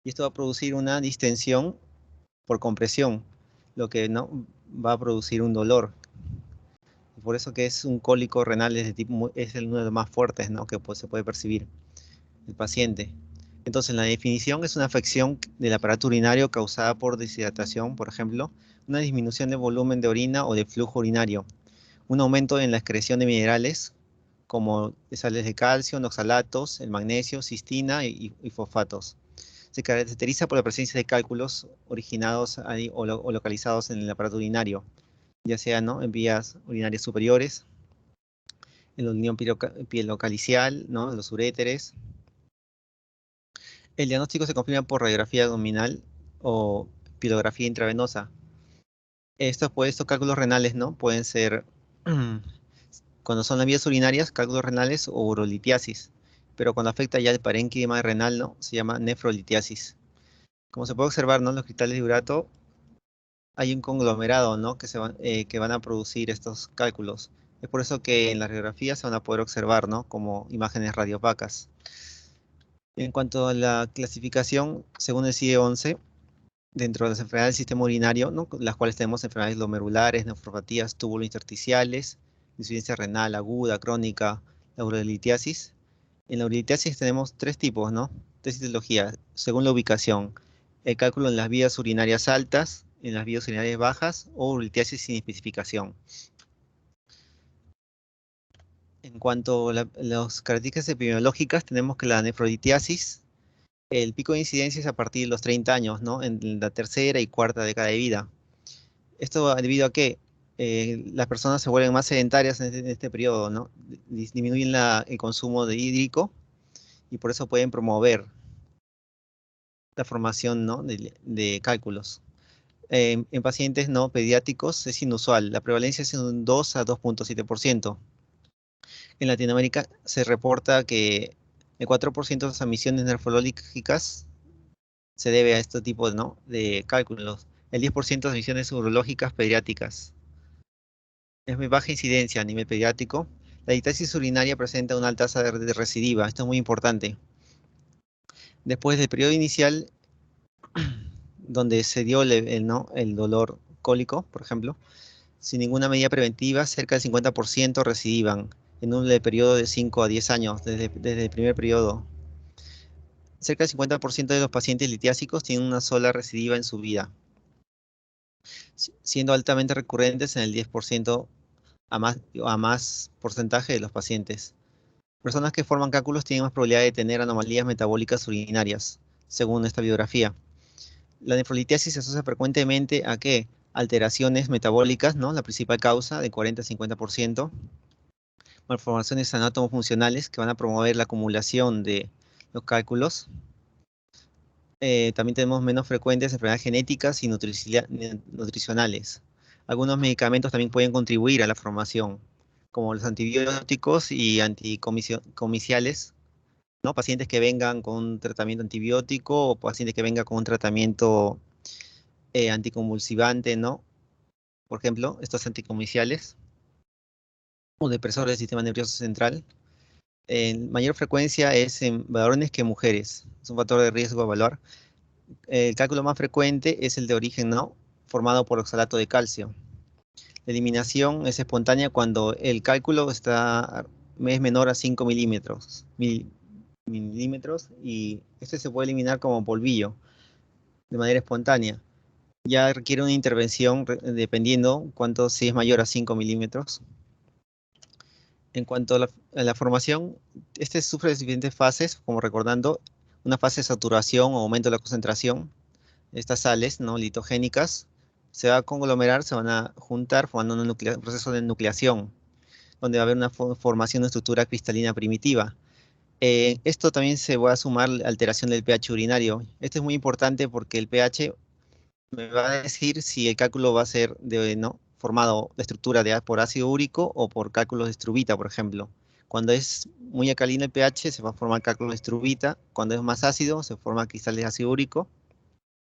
y esto va a producir una distensión por compresión, lo que no va a producir un dolor. Por eso que es un cólico renal es, es uno de los más fuertes, ¿no? Que pues, se puede percibir el paciente. Entonces, la definición es una afección del aparato urinario causada por deshidratación, por ejemplo, una disminución de volumen de orina o de flujo urinario, un aumento en la excreción de minerales como sales de calcio, en oxalatos, el magnesio, cistina y fosfatos. Se caracteriza por la presencia de cálculos originados ahí, o localizados en el aparato urinario, ya sea, ¿no?, en vías urinarias superiores, en la unión pielocalicial, ¿no?, en los uréteres. El diagnóstico se confirma por radiografía abdominal o pilografía intravenosa. Estos cálculos renales, ¿no?, pueden ser, cuando son las vías urinarias, cálculos renales o urolitiasis, pero cuando afecta ya el parénquima renal, ¿no?, se llama nefrolitiasis. Como se puede observar, ¿no?, los cristales de urato, hay un conglomerado, ¿no?, que van a producir estos cálculos. Es por eso que en las radiografías se van a poder observar, ¿no?, como imágenes radiopacas. En cuanto a la clasificación, según el CIE-11, dentro de las enfermedades del sistema urinario, ¿no?, las cuales tenemos enfermedades glomerulares, nefropatías túbulo-intersticiales, insuficiencia renal aguda, crónica, la urolitiasis. En la urolitiasis tenemos tres tipos, ¿no?, tres etiologías, según la ubicación. El cálculo en las vías urinarias altas, en las vías urinarias bajas o urolitiasis sin especificación. En cuanto a las características epidemiológicas, tenemos que la nefrolitiasis, el pico de incidencia es a partir de los 30 años, ¿no?, en la tercera y cuarta década de vida. Esto debido a que las personas se vuelven más sedentarias en este periodo, ¿no?, disminuyen el consumo de hídrico y por eso pueden promover la formación, ¿no?, de cálculos. En pacientes no pediátricos es inusual, la prevalencia es un 2 a 2.7%. En Latinoamérica se reporta que el 4% de las admisiones nefrológicas se debe a este tipo, ¿no?, de cálculos. El 10% de admisiones urológicas pediátricas. Es muy baja incidencia a nivel pediátrico. La litiasis urinaria presenta una alta tasa de recidiva. Esto es muy importante. Después del periodo inicial, donde se dio el dolor cólico, por ejemplo, sin ninguna medida preventiva, cerca del 50% recidivan en un periodo de 5 a 10 años, desde el primer periodo. Cerca del 50% de los pacientes litiásicos tienen una sola recidiva en su vida, siendo altamente recurrentes en el 10% a más porcentaje de los pacientes. Personas que forman cálculos tienen más probabilidad de tener anomalías metabólicas urinarias, según esta biografía. La nefrolitiasis se asocia frecuentemente a ¿qué? Alteraciones metabólicas, ¿no?, la principal causa de 40 a 50%, malformaciones anatomofuncionales que van a promover la acumulación de los cálculos. También tenemos menos frecuentes enfermedades genéticas y nutricionales. Algunos medicamentos también pueden contribuir a la formación, como los antibióticos y anticomiciales, ¿no? Pacientes que vengan con un tratamiento antibiótico o pacientes que vengan con un tratamiento anticonvulsivante, ¿no? Por ejemplo, estos anticomiciales o depresores del sistema nervioso central. En mayor frecuencia es en varones que mujeres. Es un factor de riesgo a evaluar. El cálculo más frecuente es el de origen, ¿no?, formado por oxalato de calcio. La eliminación es espontánea cuando el cálculo es menor a 5 milímetros y este se puede eliminar como polvillo de manera espontánea. Ya requiere una intervención dependiendo si es mayor a 5 milímetros. En cuanto a la formación, este sufre de diferentes fases, como recordando una fase de saturación o aumento de la concentración. Estas sales, ¿no?, litogénicas se va a conglomerar, se van a juntar formando un proceso de nucleación, donde va a haber una formación de estructura cristalina primitiva. Esto también se va a sumar alteración del pH urinario. Esto es muy importante porque el pH me va a decir si el cálculo va a ser formado de estructura por ácido úrico o por cálculos de estruvita, por ejemplo. Cuando es muy alcalino el pH, se va a formar cálculo de estruvita. Cuando es más ácido, se forma cristal de ácido úrico.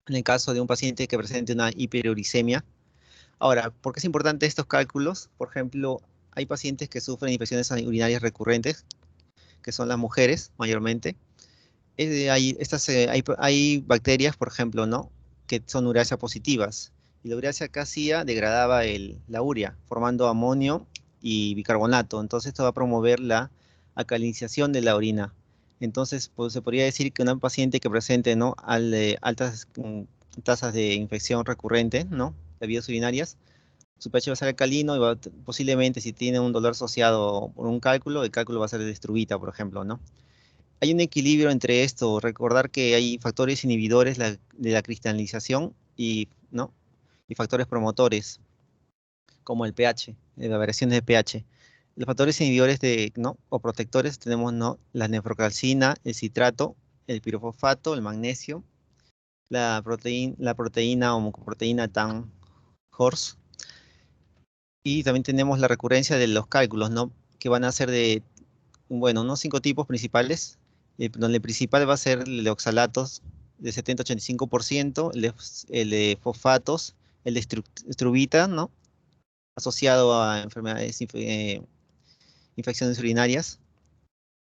En el caso de un paciente que presente una hiperuricemia. Ahora, ¿por qué es importante estos cálculos? Por ejemplo, hay pacientes que sufren infecciones urinarias recurrentes, que son las mujeres mayormente. Hay bacterias, por ejemplo, ¿no? Que son ureasa positivas. Y la ureasa casía degradaba la urea, formando amonio y bicarbonato. Entonces esto va a promover la alcalinización de la orina. Entonces, pues, se podría decir que una paciente que presente, ¿no? Altas tasas de infección recurrente, ¿no? De vías urinarias, su pH va a ser alcalino y posiblemente si tiene un dolor asociado por un cálculo, el cálculo va a ser de Struvita, por ejemplo, ¿no? Hay un equilibrio entre esto, recordar que hay factores inhibidores de la cristalización y, ¿no? Y factores promotores, como el pH, las variaciones de pH. Los factores inhibidores ¿no? O protectores tenemos, ¿no? La nefrocalcina, el citrato, el pirofosfato, el magnesio, la proteína o mucoproteína TAN HORS, y también tenemos la recurrencia de los cálculos, ¿no? Que van a ser bueno, unos 5 tipos principales, donde el principal va a ser el de oxalatos de 70-85%, el de fosfatos, el de struvita, ¿no? Asociado a enfermedades, infecciones urinarias,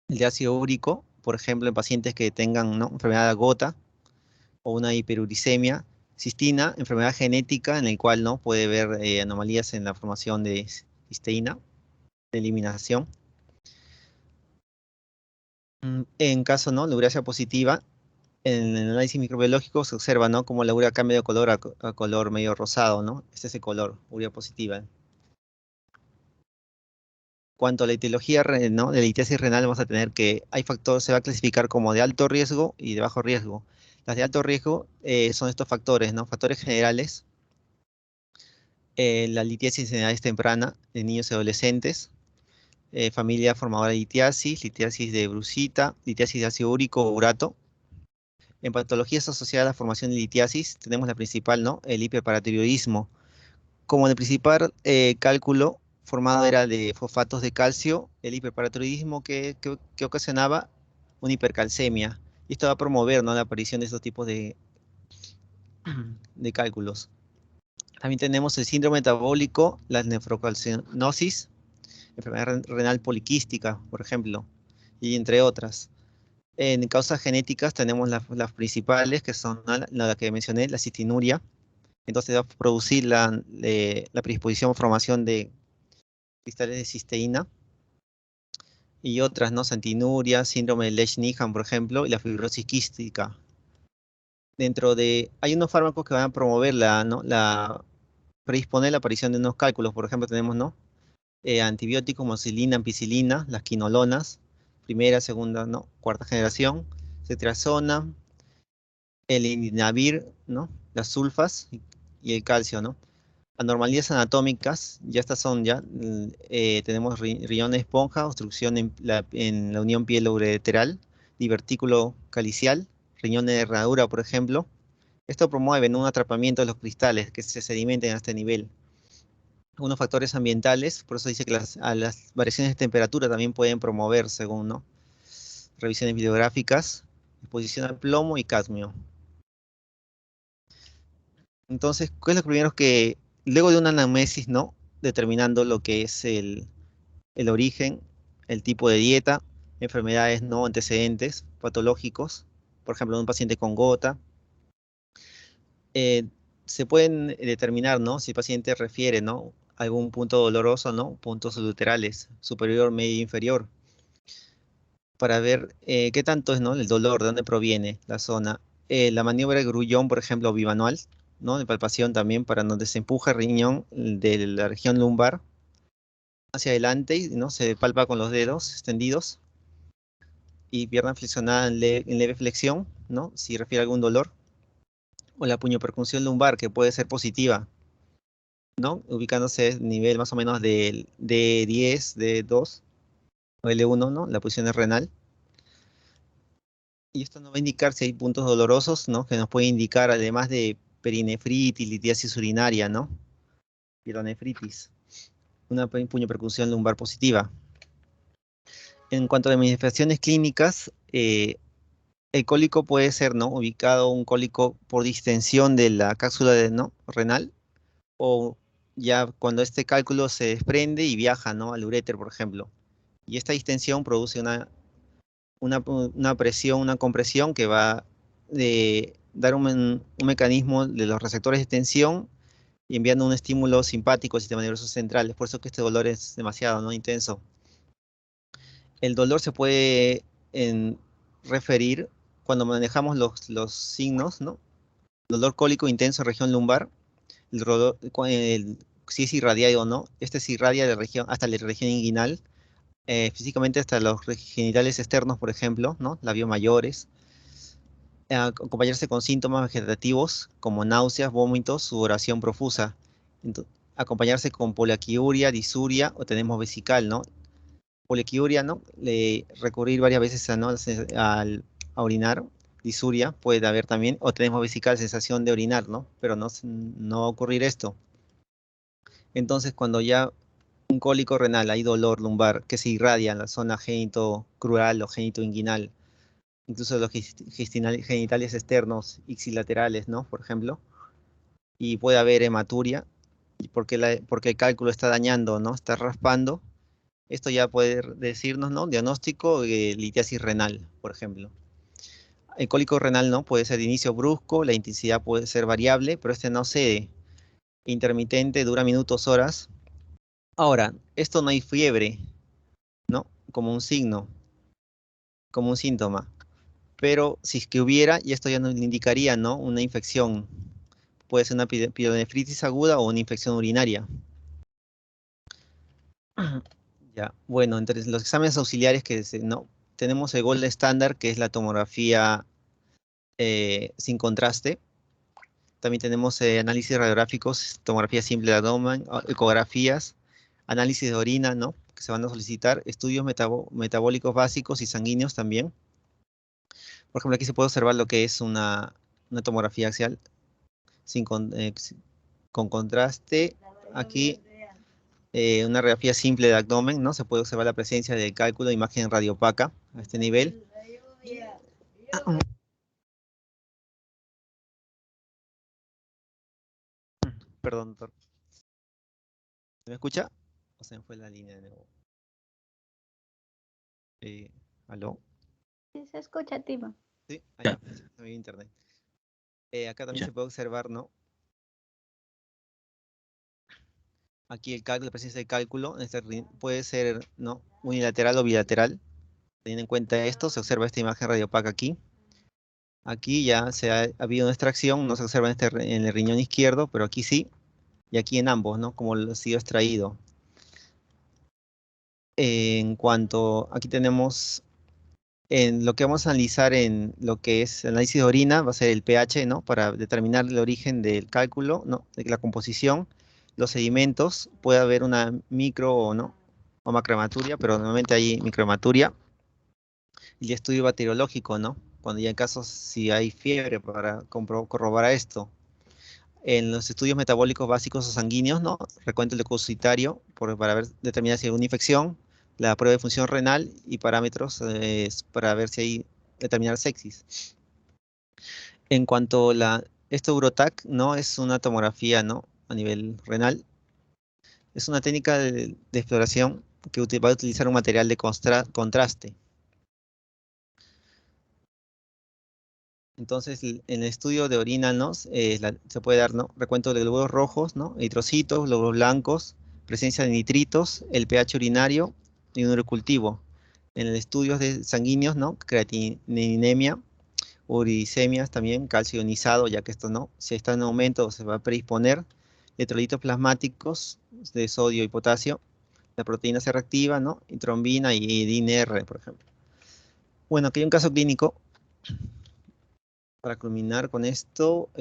el de ácido úrico, por ejemplo, en pacientes que tengan, ¿no? Enfermedad de gota o una hiperuricemia, cistina, enfermedad genética en el cual, ¿no? Puede haber anomalías en la formación de cisteína, de eliminación. En caso, ¿no? La ureasa positiva, en el análisis microbiológico se observa, ¿no? Como la urea cambia de color a color medio rosado, ¿no? Este es el color, urea positiva. Cuanto a la etiología, ¿no? De la litiasis renal, vamos a tener que hay factores, se va a clasificar como de alto riesgo y de bajo riesgo. Las de alto riesgo son estos factores, ¿no? Factores generales, la litiasis en edades tempranas de niños y adolescentes, familia formadora de litiasis de brucita, litiasis de ácido úrico o urato. En patologías asociadas a la formación de litiasis, tenemos la principal, ¿no? El hiperparatiroidismo. Como el principal cálculo formado era de fosfatos de calcio, el hiperparatiroidismo que ocasionaba una hipercalcemia. Y esto va a promover, ¿no? La aparición de estos tipos de cálculos. También tenemos el síndrome metabólico, la nefrocalcinosis, enfermedad renal poliquística, por ejemplo, y entre otras. En causas genéticas tenemos las principales, que son la que mencioné, la cistinuria. Entonces va a producir la predisposición o formación de cristales de cisteína y otras, ¿no? Santinuria, síndrome de Lesch-Nyhan, por ejemplo, y la fibrosis quística. Hay unos fármacos que van a promover ¿no? Predisponer la aparición de unos cálculos. Por ejemplo, tenemos, ¿no? Antibióticos, moxilina, ampicilina, las quinolonas, primera, segunda, ¿no? Cuarta generación, cetrazona, el indinavir, ¿no? Las sulfas y el calcio, ¿no? Anormalías anatómicas, ya estas son tenemos riñón de esponja, obstrucción en la unión pielo-ureteral, divertículo calicial, riñón de herradura, por ejemplo. Esto promueve, ¿no? Un atrapamiento de los cristales que se sedimenten a este nivel. Algunos factores ambientales, por eso dice que las variaciones de temperatura también pueden promover, según, ¿no? Revisiones videográficas, exposición al plomo y cadmio. Entonces, ¿qué es lo primero luego de una anamnesis, ¿no? Determinando lo que es el origen, el tipo de dieta, enfermedades no antecedentes, patológicos, por ejemplo, un paciente con gota. eh, Se pueden determinar, ¿no? Si el paciente refiere, ¿no? Algún punto doloroso, ¿no? Puntos luterales, superior, medio, inferior, para ver qué tanto es, ¿no? El dolor, de dónde proviene la zona. La maniobra de Grullón, por ejemplo, bimanual, ¿no? De palpación también, para donde se empuja el riñón de la región lumbar hacia adelante, y, ¿no? Se palpa con los dedos extendidos y pierna flexionada en leve flexión, ¿no? Si refiere a algún dolor. O la puñopercusión lumbar, que puede ser positiva, ¿no? Ubicándose a nivel más o menos del D10, D2 o L1, ¿no? La posición es renal. Y esto nos va a indicar si hay puntos dolorosos, ¿no? Que nos puede indicar, además de perinefritis, litiasis urinaria, ¿no? Pielonefritis. Una puñopercusión lumbar positiva. En cuanto a las manifestaciones clínicas, el cólico puede ser, ¿no? Ubicado un cólico por distensión de la cápsula ¿no? renal, o ya cuando este cálculo se desprende y viaja, ¿no? Al uréter, por ejemplo. Y esta distensión produce una presión, una compresión que va a dar un mecanismo de los receptores de tensión y enviando un estímulo simpático al sistema nervioso central. Es por eso que este dolor es demasiado, ¿no?, intenso. El dolor se puede referir cuando manejamos los signos, ¿no? Dolor cólico intenso en región lumbar, si es irradiado o no. Este se irradia de región, hasta la región inguinal, físicamente hasta los genitales externos, por ejemplo, ¿no? Labios mayores. Acompañarse con síntomas vegetativos como náuseas, vómitos, sudoración profusa. Acompañarse con poliaquiuria, disuria o tenemos vesical, ¿no? Poliaquiuria, ¿no? Recurrir varias veces a orinar. Disuria puede haber también, o tenemos vesical, sensación de orinar, ¿no? Pero no va a ocurrir esto. Entonces, cuando ya un cólico renal, hay dolor lumbar que se irradia en la zona genitocrural o genitoinguinal, incluso los genitales externos ipsilaterales, ¿no? Por ejemplo, y puede haber hematuria, porque el cálculo está dañando, ¿no? Está raspando. Esto ya puede decirnos, ¿no? Diagnóstico de litiasis renal, por ejemplo. El cólico renal, ¿no? Puede ser de inicio brusco, la intensidad puede ser variable, pero este no cede. Intermitente, dura minutos, horas. Ahora, esto no hay fiebre, ¿no? Como un signo, como un síntoma. Pero si es que hubiera, y esto ya nos indicaría, ¿no? Una infección. Puede ser una pielonefritis aguda o una infección urinaria. Ya, bueno, entre los exámenes auxiliares no, tenemos el gold estándar, que es la tomografía sin contraste. También tenemos análisis radiográficos, tomografía simple de abdomen, ecografías, análisis de orina, ¿no? Que se van a solicitar, estudios metabólicos básicos y sanguíneos también. Por ejemplo, aquí se puede observar lo que es una tomografía axial con contraste. Aquí una radiografía simple de abdomen, ¿no? Se puede observar la presencia del cálculo de imagen radiopaca a este nivel. Perdón, doctor. ¿Se me escucha? O se me fue la línea de nuevo. ¿Aló? Sí, se escucha, Timo. Sí, allá, se me dio internet. Acá también se puede observar, ¿no? Aquí el cálculo, la presencia de cálculo, puede ser, ¿no?, unilateral o bilateral. Teniendo en cuenta esto, se observa esta imagen radiopaca aquí. Aquí ya ha habido una extracción, no se observa en el riñón izquierdo, pero aquí sí, y aquí en ambos, ¿no? Como lo ha sido extraído. En cuanto, aquí tenemos, en lo que vamos a analizar en lo que es análisis de orina, va a ser el pH, ¿no? Para determinar el origen del cálculo, ¿no? De la composición, los sedimentos, puede haber una micro o no, o macrohematuria, pero normalmente hay microhematuria. Y el estudio bacteriológico, ¿no? Cuando ya en casos si hay fiebre para corroborar esto. En los estudios metabólicos básicos o sanguíneos, ¿no? Recuento leucocitario para determinar si hay una infección, la prueba de función renal y parámetros para ver si hay determinar sepsis. En cuanto a esto Urotac, ¿no? Es una tomografía, ¿no? A nivel renal. Es una técnica de exploración que va a utilizar un material de contraste. Entonces, en el estudio de orina, ¿no? Se puede dar, ¿no? Recuento de glóbulos rojos, ¿no? Eritrocitos, glóbulos blancos, presencia de nitritos, el pH urinario y un urocultivo. En el estudio de sanguíneos, ¿no? Creatininemia, uridisemias también, calcio ionizado, ya que esto no, si está en aumento se va a predisponer, electrolitos plasmáticos de sodio y potasio, la proteína C reactiva, ¿no? Y trombina y DNR, por ejemplo. Bueno, aquí hay un caso clínico. Para culminar con esto,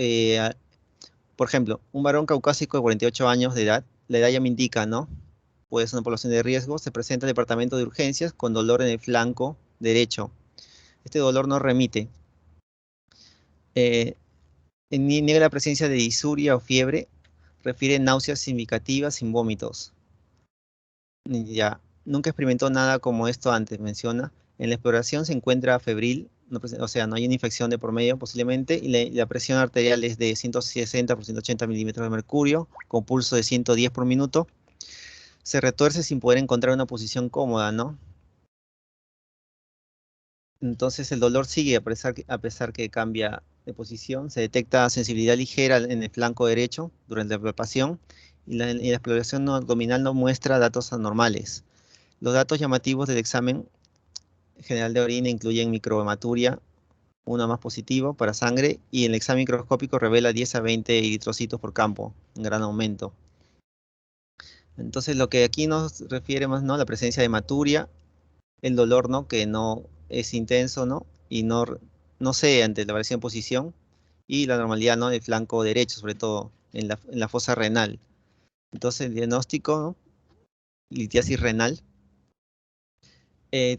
por ejemplo, un varón caucásico de 48 años de edad, la edad ya me indica, ¿no? Puede ser una población de riesgo, se presenta al departamento de urgencias con dolor en el flanco derecho. Este dolor no remite. Eh, niega la presencia de disuria o fiebre, refiere náuseas significativas sin vómitos. Ya, nunca experimentó nada como esto antes, menciona. En la exploración se encuentra febril, o sea, no hay una infección de por medio posiblemente, y la presión arterial es de 160 por 180 milímetros de mercurio, con pulso de 110 por minuto. Se retuerce sin poder encontrar una posición cómoda, ¿no? Entonces el dolor sigue a pesar que cambia de posición. Se detecta sensibilidad ligera en el flanco derecho durante la palpación y la exploración no abdominal no muestra datos anormales. Los datos llamativos del examen general de orina incluyen microhematuria, uno más positivo para sangre, y el examen microscópico revela 10 a 20 eritrocitos por campo, un gran aumento. Entonces lo que aquí nos refiere más, ¿no? La presencia de hematuria, el dolor, ¿no? Que no es intenso, ¿no? Y no sé ante la variación de posición, y la normalidad, ¿no? Del flanco derecho, sobre todo en la fosa renal. Entonces el diagnóstico, ¿no? Litiasis renal.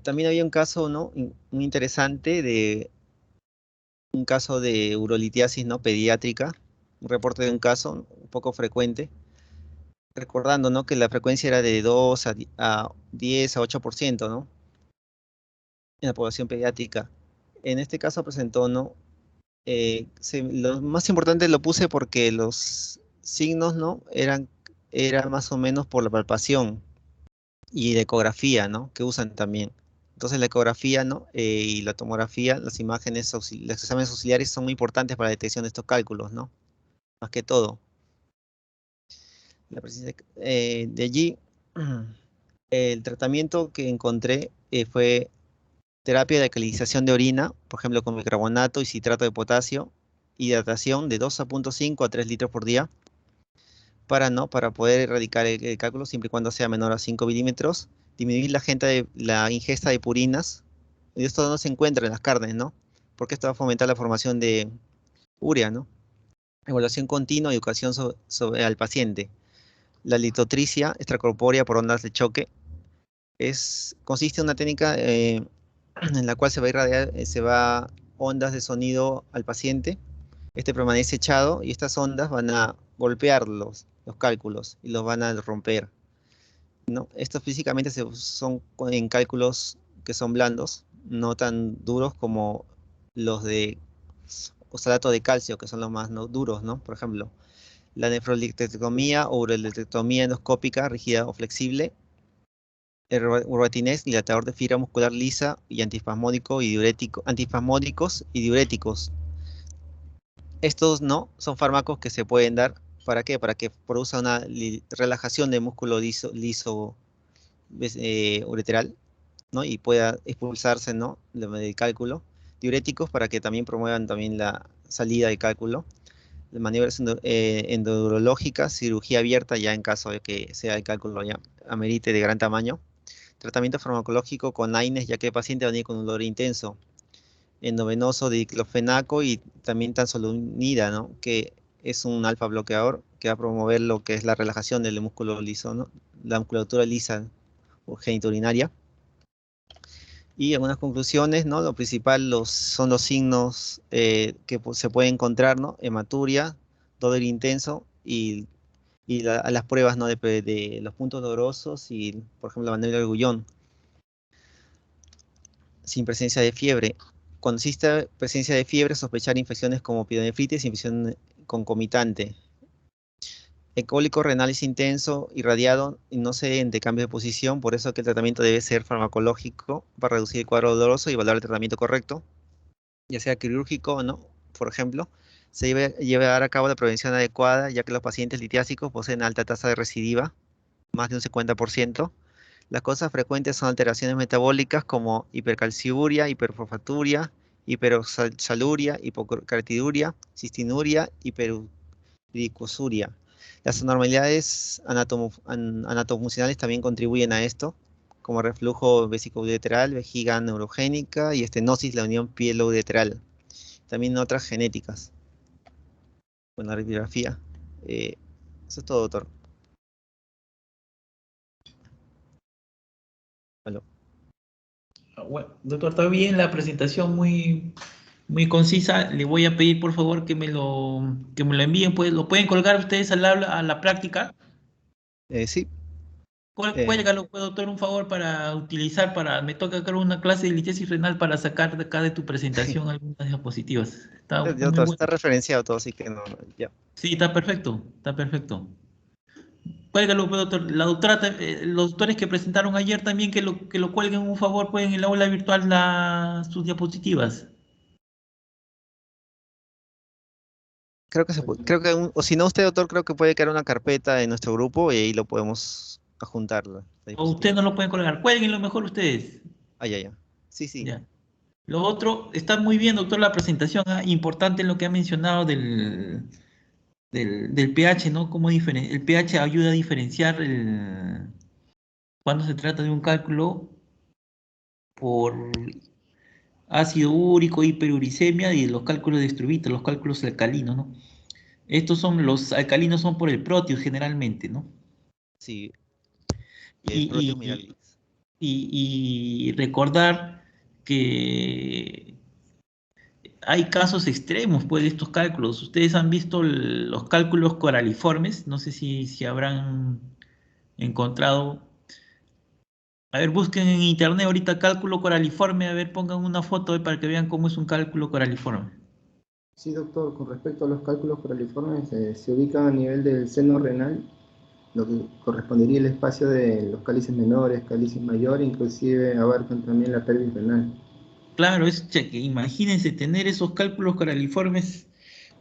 También había un caso, ¿no? Muy interesante de un caso de urolitiasis, ¿no? Pediátrica, un reporte de un caso un poco frecuente, recordando, ¿no? Que la frecuencia era de 2 a 10 a 8%, ¿no? En la población pediátrica. En este caso presentó, ¿no? Lo más importante lo puse porque los signos, ¿no? Era más o menos por la palpación y la ecografía, ¿no? Que usan también. Entonces la ecografía, ¿no? Y la tomografía, las imágenes, los exámenes auxiliares son muy importantes para la detección de estos cálculos, ¿no? Más que todo. De allí, el tratamiento que encontré fue terapia de alcalinización de orina, por ejemplo, con bicarbonato y citrato de potasio, hidratación de 2,5 a 3 litros por día, para poder erradicar el cálculo siempre y cuando sea menor a 5 milímetros, disminuir la ingesta de purinas, y esto no se encuentra en las carnes, ¿no? Porque esto va a fomentar la formación de urea, ¿no? Evaluación continua y educación al paciente. La litotricia extracorpórea por ondas de choque consiste en una técnica en la cual se va a irradiar, se va ondas de sonido al paciente. Este permanece echado y estas ondas van a golpear los cálculos y los van a romper, ¿no? Estos físicamente son en cálculos que son blandos, no tan duros como los de oxalato de calcio, que son los más, ¿no?, duros, ¿no? Por ejemplo, la nefrolictectomía o urelectomía endoscópica rígida o flexible, el Urbatinez, dilatador de fibra muscular lisa y antispasmódico y diurético, antispasmódicos y diuréticos. Estos no son fármacos que se pueden dar. ¿Para qué? Para que produzca una relajación del músculo liso ureteral, ¿no? Y pueda expulsarse, ¿no?, del cálculo. Diuréticos para que también promuevan también la salida del cálculo. De maniobras endurológicas, cirugía abierta ya en caso de que sea el cálculo ya amerite de gran tamaño. Tratamiento farmacológico con AINES, ya que el paciente va a venir con un dolor intenso. Endovenoso de diclofenaco y también tanzolumida, ¿no? Que es un alfa bloqueador que va a promover lo que es la relajación del músculo liso, ¿no? La musculatura lisa o genitourinaria. Y algunas conclusiones, ¿no? Lo principal son los signos que se pueden encontrar, ¿no? Hematuria, dolor intenso y a las pruebas, ¿no?, de los puntos dolorosos y, por ejemplo, la mandíbula del Gullón, sin presencia de fiebre. Cuando existe presencia de fiebre, sospechar infecciones como pielonefritis y infección concomitante. El cólico renal es intenso, irradiado y no se de cambio de posición, por eso que el tratamiento debe ser farmacológico para reducir el cuadro doloroso y evaluar el tratamiento correcto, ya sea quirúrgico o no. Por ejemplo, se debe llevar a cabo la prevención adecuada, ya que los pacientes litiásicos poseen alta tasa de recidiva, más de un 50%. Las causas frecuentes son alteraciones metabólicas como hipercalciuria, hiperfosfaturia, hiperoxaluria, hipocartiduria, cistinuria, hiperuricosuria. Las anormalidades anatomofuncionales también contribuyen a esto, como reflujo vesicoureteral, vejiga neurogénica y estenosis, la unión pielo-ureteral. También otras genéticas. Con la radiografía. Eso es todo, doctor. Aló. Bueno, doctor, está bien la presentación, muy concisa. Le voy a pedir, por favor, que me lo envíen. Pues, ¿lo pueden colgar ustedes a la práctica? Sí. Cuélgalo, pues, doctor, un favor para utilizar, me toca acá una clase de litiasis renal para sacar de acá de tu presentación algunas diapositivas. Está muy Doctor, bueno. está referenciado todo, así que no, ya. Sí, está perfecto, está perfecto. Cuélgalo, pues, doctor. La doctora, los doctores que presentaron ayer también que lo cuelguen, un favor, pues en el aula virtual sus diapositivas. Creo que creo que, o si no usted, doctor, creo que puede crear una carpeta en nuestro grupo y ahí lo podemos adjuntar la O ustedes diapositiva. no lo pueden colgar. Cuélguenlo mejor ustedes. Ah, ya, ya. Sí, sí. Ya. Lo otro, está muy bien, doctor, la presentación. Importante lo que ha mencionado del pH, ¿no? El pH ayuda a diferenciar cuando se trata de un cálculo por ácido úrico, hiperuricemia y los cálculos de Struvita, los cálculos alcalinos, ¿no? Los alcalinos son por el Proteus generalmente, ¿no? Sí, el Proteus Y, mirabilis. y recordar que hay casos extremos, pues, de estos cálculos. Ustedes han visto los cálculos coraliformes, no sé si habrán encontrado. A ver, busquen en internet ahorita cálculo coraliforme, a ver, pongan una foto para que vean cómo es un cálculo coraliforme. Sí, doctor, con respecto a los cálculos coraliformes, se ubican a nivel del seno renal, lo que correspondería al espacio de los cálices menores, cálices mayores, inclusive abarcan también la pelvis renal. Claro, que imagínense tener esos cálculos coraliformes,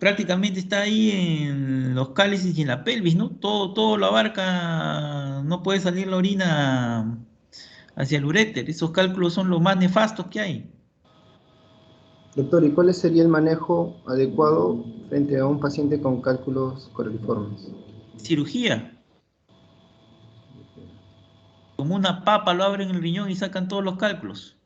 prácticamente está ahí en los cálices y en la pelvis, ¿no? Todo lo abarca, no puede salir la orina hacia el uréter. Esos cálculos son los más nefastos que hay. Doctor, ¿y cuál sería el manejo adecuado frente a un paciente con cálculos coraliformes? Cirugía, como una papa lo abren el riñón y sacan todos los cálculos.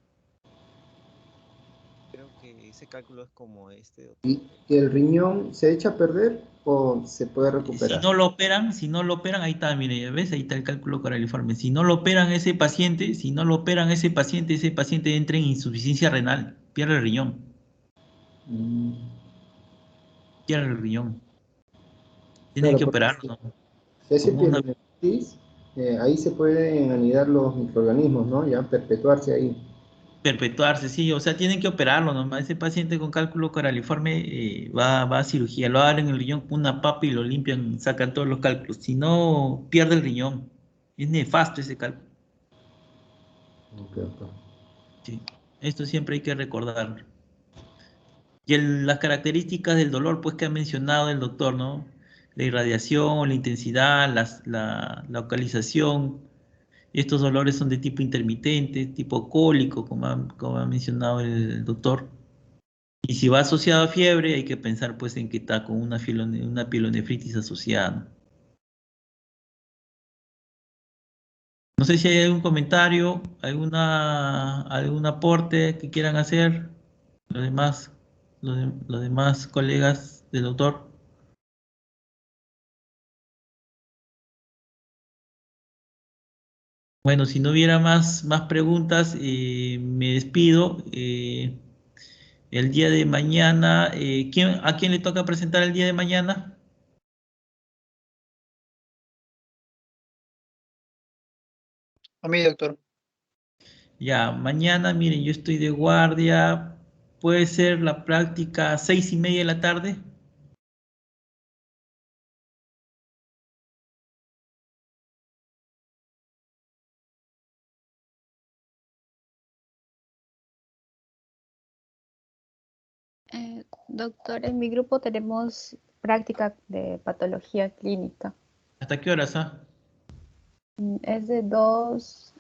Creo que ese cálculo es como este, doctor. ¿Y el riñón se echa a perder o se puede Si recuperar? no lo operan, ahí está, mire, ya ves, ahí está el cálculo coraliforme. Si no lo operan ese paciente, si no lo operan ese paciente entra en insuficiencia renal, pierde el riñón, Mm, pierde el riñón. Tienen claro, que porque operarlo, si ¿no? si hace Como una, pielonefritis, ahí se pueden anidar los microorganismos, ¿no? Ya perpetuarse ahí. perpetuarse, sí, o sea, tienen que operarlo nomás. Ese paciente con cálculo coraliforme va a cirugía, lo abren el riñón con una papa y lo limpian, sacan todos los cálculos. Si no, pierde el riñón. Es nefasto ese cálculo. Ok, doctor. Sí. Esto siempre hay que recordar. Y las características del dolor, pues que ha mencionado el doctor, ¿no? La irradiación, la intensidad, la localización. Estos dolores son de tipo intermitente, tipo cólico, como ha mencionado el doctor. Y si va asociado a fiebre, hay que pensar pues en que está con una pielonefritis asociada, ¿no? No sé si hay algún comentario, algún aporte que quieran hacer los demás, los demás colegas del doctor. Bueno, si no hubiera más preguntas, me despido. El día de mañana, ¿a quién le toca presentar el día de mañana? A mí, doctor. Ya, mañana, miren, yo estoy de guardia. Puede ser la práctica a 6:30 de la tarde. Doctor, en mi grupo tenemos práctica de patología clínica. ¿Hasta qué horas, ah? Es de 2